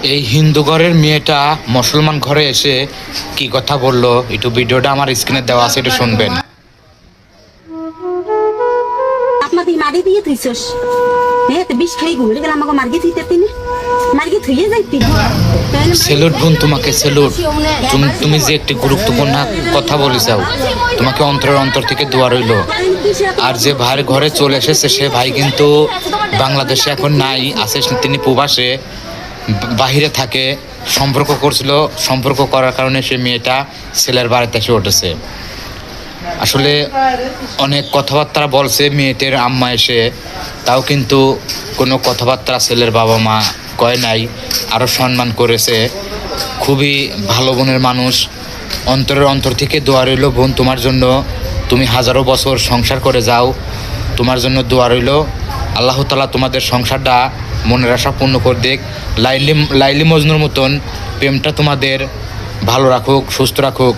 এই হিন্দু ঘরের মেয়েটা মুসলমান ঘরে এসে কি কথা বললো, একটু ভিডিওটা আমার স্ক্রিনে দেওয়া আছে, একটু শুনবেন। আপনাদের মারি দিয়ে তুইছস হ্যাঁ তো বিষ খাই ঘুরে গেলাম আমাকে মার্গে থুইতে তিনি মার্গে থুইয়ে যাইতি। সেলুট বোন, তোমাকে সেলুট। তুমি যে একটি গুরুত্বপূর্ণ কথা বলেছাও, তোমাকে অন্তরের অন্তর থেকে দোয়া রইল। আর যে ভাইয়ের ঘরে চলে এসেছে সে ভাই কিন্তু বাংলাদেশে এখন নাই, আছে তিনি প্রবাসে বাহিরে থাকে। সম্পর্ক করছিল, সম্পর্ক করার কারণে সে মেয়েটা ছেলের বাড়িতে এসে উঠেছে। আসলে অনেক কথাবার্তা বলছে মেয়েটির আম্মা এসে, তাও কিন্তু কোনো কথাবার্তা ছেলের বাবা মা কয় নাই, আরও সম্মান করেছে। খুবই ভালো বোনের মানুষ। অন্তরের অন্তর থেকে দোয়া রইল বোন তোমার জন্য, তুমি হাজারো বছর সংসার করে যাও, তোমার জন্য দোয়া রইল। আল্লাহ তাআলা তোমাদের সংসারটা মনের আশা পূর্ণ করে দেখ। লাইলি মজনুর মতন প্রেমটা তোমাদের ভালো রাখুক, সুস্থ রাখুক।